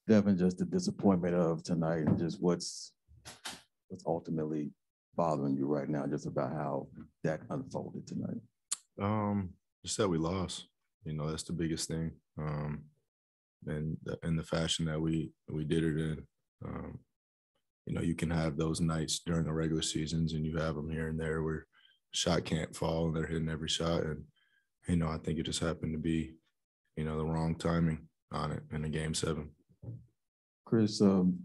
Devin, just the disappointment of tonight and just what's ultimately bothering you right now, just about how that unfolded tonight? Just that we lost. That's the biggest thing. And in the fashion that we did it in. You can have those nights during the regular seasons, and you have them here and there where shot can't fall and they're hitting every shot. And I think it just happened to be, the wrong timing on it in a game 7. Chris,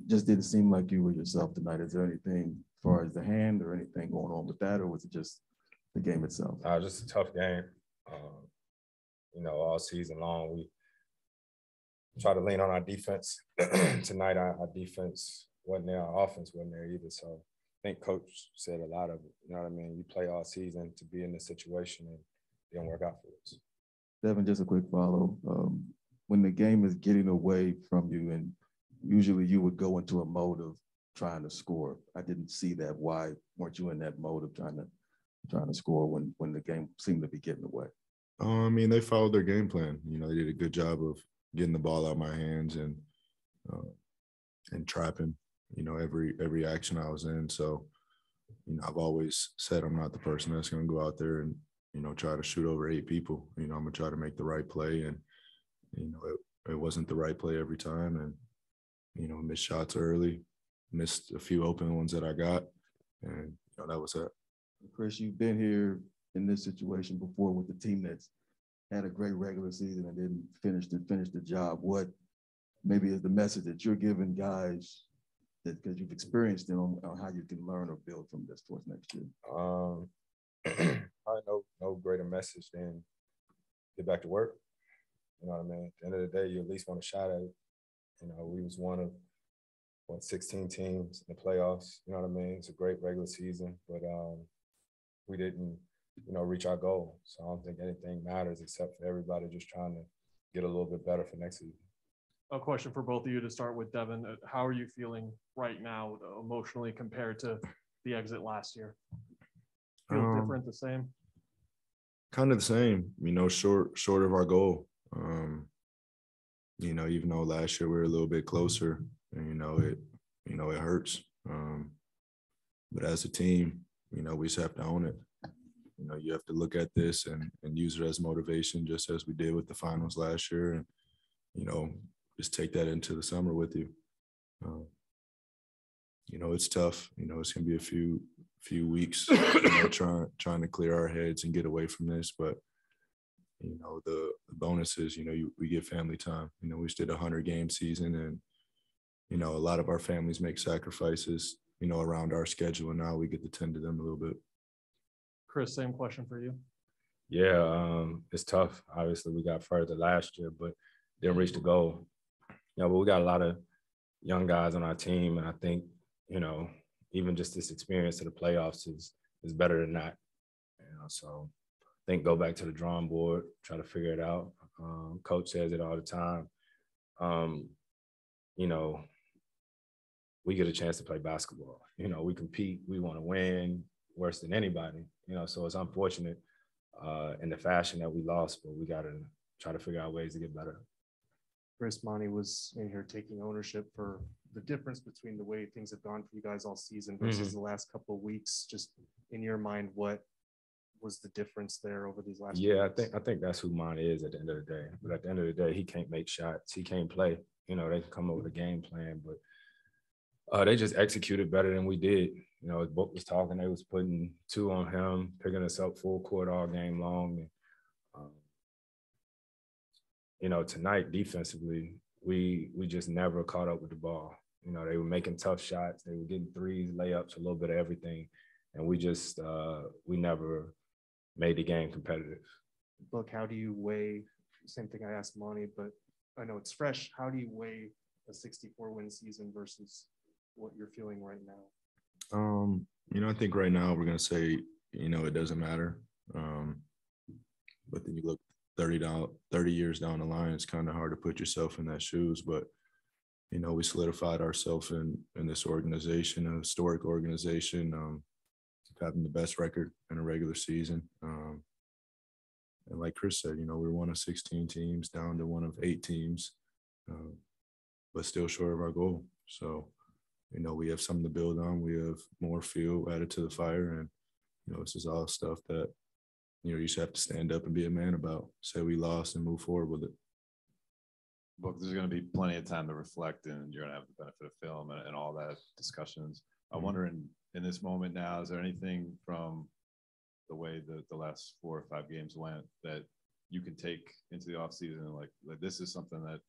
just didn't seem like you were yourself tonight. Is there anything as far as the hand or anything going on with that, or was it just the game itself? Just a tough game. All season long, we try to lean on our defense. Tonight, our defense wasn't there. Our offense wasn't there either. So I think Coach said a lot of it. You know what I mean? You play all season to be in this situation, and it didn't work out for us. Devin, just a quick follow. When the game is getting away from you, and usually you would go into a mode of trying to score. I didn't see that. Why weren't you in that mode of trying to score when the game seemed to be getting away? They followed their game plan. They did a good job of getting the ball out of my hands and trapping, every action I was in. So, I've always said I'm not the person that's going to go out there and, try to shoot over 8 people. I'm going to try to make the right play. And, it wasn't the right play every time. And, missed shots early, missed a few open ones that I got. And, that was it. Chris, you've been here in this situation before with the team that's had a great regular season and didn't finish the job. What maybe is the message that you're giving guys that, because you've experienced it, on how you can learn or build from this towards next year? Probably no greater message than get back to work. You know what I mean? At the end of the day, you at least want a shot at it. We was one of 16 teams in the playoffs. You know what I mean? It's a great regular season, but we didn't, reach our goal. So I don't think anything matters except for everybody just trying to get a little bit better for next season. A question for both of you to start with, Devin. How are you feeling right now emotionally compared to the exit last year? Feel different, the same? Kind of the same, short of our goal. Even though last year we were a little bit closer, and, it hurts. But as a team, we just have to own it. You have to look at this and use it as motivation, just as we did with the finals last year. And, just take that into the summer with you. It's tough. It's going to be a few weeks trying to clear our heads and get away from this. But, the bonus is, we get family time. We just did a 100-game season, and, a lot of our families make sacrifices, around our schedule. And now we get to tend to them a little bit. Chris, same question for you. Yeah, it's tough. Obviously, we got further last year, but didn't reach the goal. But we got a lot of young guys on our team, and I think, even just this experience of the playoffs is better than that. So I think go back to the drawing board, try to figure it out. Coach says it all the time. We get a chance to play basketball. We compete, we want to win worse than anybody. So it's unfortunate in the fashion that we lost, but we got to try to figure out ways to get better. Chris, Monty was in here taking ownership for the difference between the way things have gone for you guys all season versus the last couple of weeks. Just in your mind, what was the difference there over these last? Yeah, I think that's who Monty is at the end of the day. But at the end of the day, he can't make shots. He can't play. They can come up with a game plan, but they just executed better than we did. As Book was talking, they was putting 2 on him, picking us up full court all game long. And, tonight defensively, we just never caught up with the ball. They were making tough shots. They were getting threes, layups, a little bit of everything. And we just, we never made the game competitive. Book, how do you weigh, same thing I asked Monty, but I know it's fresh. How do you weigh a 64-win season versus what you're feeling right now? I think right now we're going to say, it doesn't matter. But then you look 30 years down the line, it's kind of hard to put yourself in that shoes. But, we solidified ourselves in this organization, a historic organization, having the best record in a regular season. And like Chris said, we're one of 16 teams down to one of 8 teams. but still short of our goal. So, you know, we have something to build on. We have more fuel added to the fire. And, you know, this is all stuff that, you know, you just have to stand up and be a man about. Say we lost and move forward with it. Look, there's going to be plenty of time to reflect, and you're going to have the benefit of film and all that discussions. I'm wondering, in this moment now, is there anything from the way the last 4 or 5 games went that you can take into the offseason and like this is something that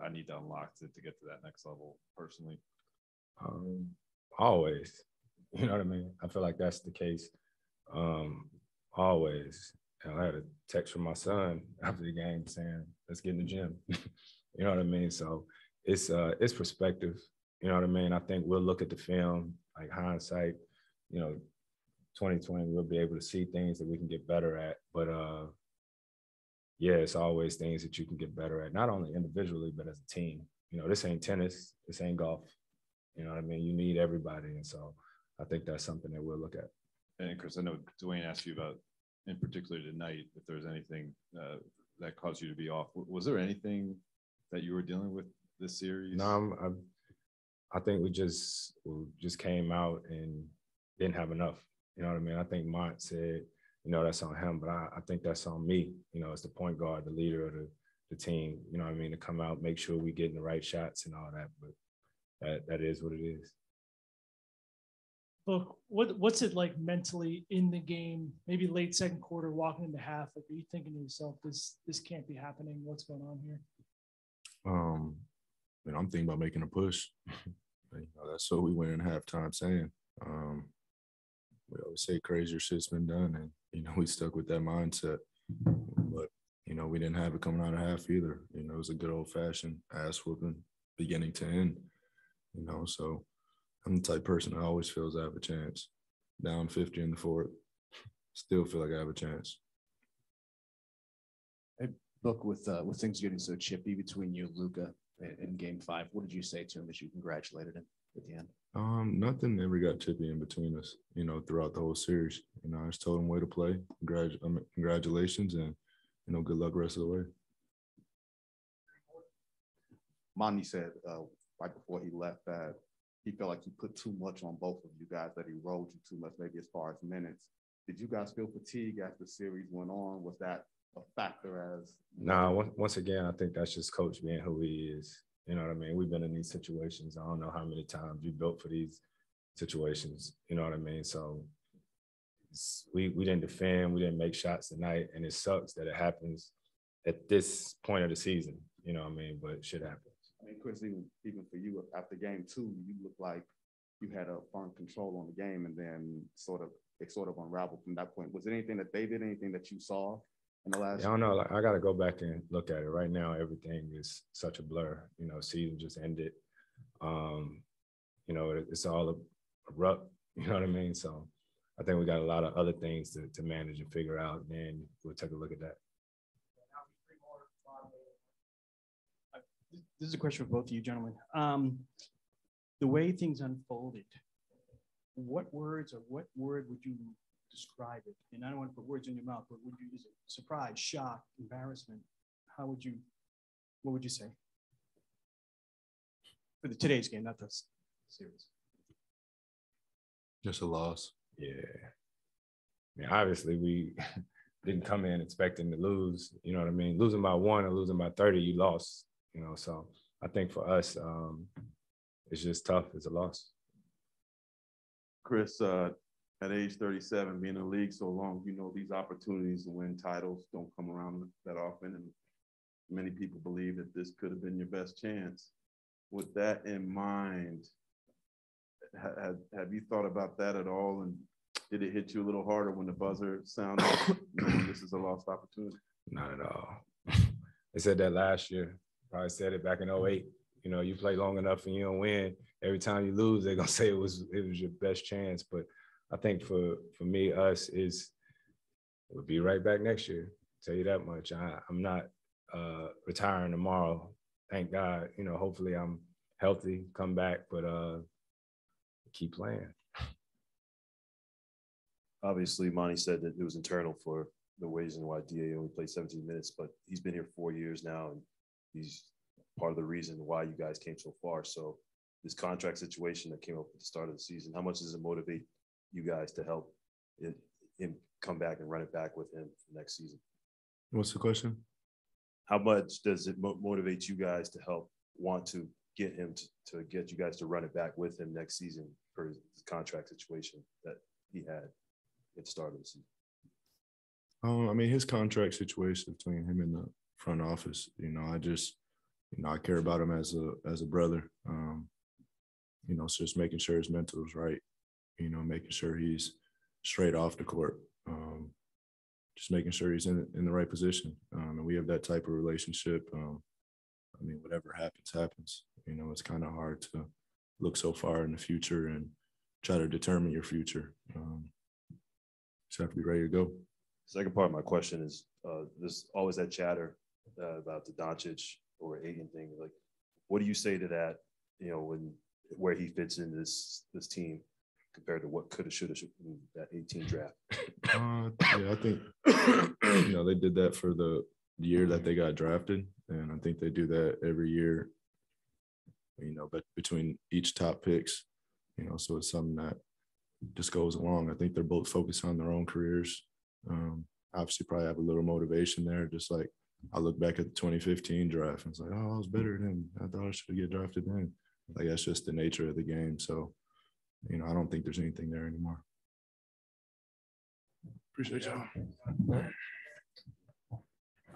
I need to unlock to get to that next level personally? Always, you know what I mean? I feel like that's the case. Always. I had a text from my son after the game saying, let's get in the gym. You know what I mean? So it's perspective. You know what I mean? I think we'll look at the film, like hindsight, you know, 2020, we'll be able to see things that we can get better at. But yeah, it's always things that you can get better at, not only individually, but as a team. You know, this ain't tennis, this ain't golf. You know what I mean? You need everybody. And so I think that's something that we'll look at. And Chris, I know Dwayne asked you about, in particular tonight, if there's anything that caused you to be off. Was there anything that you were dealing with this series? No, I think we just came out and didn't have enough. You know what I mean? I think Mont said, you know, that's on him, but I think that's on me. You know, as the point guard, the leader of the team, you know what I mean, to come out, make sure we getting the right shots and all that. But that is what it is. Look, what's it like mentally in the game, maybe late second quarter, walking into half? Like, are you thinking to yourself, this can't be happening? What's going on here? You know, I'm thinking about making a push. You know, that's what we went in halftime saying. We always say crazier shit's been done, and you know, we stuck with that mindset. But you know, we didn't have it coming out of half either. You know, it was a good old-fashioned ass whooping beginning to end. You know, so I'm the type of person that always feels I have a chance. Down 50 in the fourth, still feel like I have a chance. Hey, Book, with things getting so chippy between you and Luka in Game 5, what did you say to him as you congratulated him at the end? Nothing ever got chippy in between us, you know, throughout the whole series. You know, I just told him way to play. Congratulations, and, you know, good luck the rest of the way. Monty said right before he left that he felt like he put too much on both of you guys, that he rode you too much, maybe as far as minutes. Did you guys feel fatigue as the series went on? Was that a factor as? Nah, once again, I think that's just Coach being who he is. You know what I mean? We've been in these situations. I don't know how many times we built for these situations. You know what I mean? So we didn't defend. We didn't make shots tonight. And it sucks that it happens at this point of the season. You know what I mean? But shit happens. I mean, Chris, even for you after game 2, you looked like you had a firm control on the game, and then it sort of unraveled from that point. Was there anything that they did, anything that you saw in the last? I don't know. Like, I got to go back and look at it. Right now, everything is such a blur. You know, season just ended. You know, it's all abrupt. You know what I mean? So I think we got a lot of other things to manage and figure out. And then we'll take a look at that. This is a question for both of you, gentlemen. The way things unfolded, what word would you describe it? And I don't want to put words in your mouth, but is it surprise, shock, embarrassment? What would you say? For today's game, not the series. Just a loss. Yeah. I mean, obviously, we didn't come in expecting to lose. You know what I mean? Losing by 1 or losing by 30, you lost. You know, so I think for us, it's just tough. It's a loss. Chris, at age 37, being in the league so long, you know these opportunities to win titles don't come around that often, and many people believe that this could have been your best chance. With that in mind, have you thought about that at all, and did it hit you a little harder when the buzzer sounded, knowing this is a lost opportunity? Not at all. They said that last year. Probably said it back in 2008. You know, you play long enough and you don't win. Every time you lose, they're gonna say it was your best chance. But I think for me, we'll be right back next year. Tell you that much. I'm not retiring tomorrow. Thank God. You know, hopefully I'm healthy, come back, but keep playing. Obviously, Monty said that it was internal for the reason why DA only played 17 minutes, but he's been here 4 years now, and he's part of the reason why you guys came so far. So this contract situation that came up at the start of the season, how much does it motivate you guys to help him come back and run it back with him next season? What's the question? How much does it motivate you guys to help want to get him to get you guys to run it back with him next season for his contract situation that he had at the start of the season? I mean, his contract situation between him and the front office, I care about him as a brother. It's just making sure his mental is right, making sure he's straight off the court, just making sure he's in the right position. And we have that type of relationship. Whatever happens, happens. It's kind of hard to look so far in the future and try to determine your future. Just have to be ready to go. Second part of my question is, there's always that chatter about the Doncic or Ayton thing. Like, what do you say to that? Where he fits in this team compared to what could have, should have in that 18 draft? I think they did that for the year that they got drafted, and I think they do that every year. But between each top picks, so it's something that just goes along. I think they're both focused on their own careers. Obviously, probably have a little motivation there. Just like I look back at the 2015 draft and it's like, oh, I was better than I thought I should get drafted then. Like, that's just the nature of the game. So, I don't think there's anything there anymore. Appreciate y'all.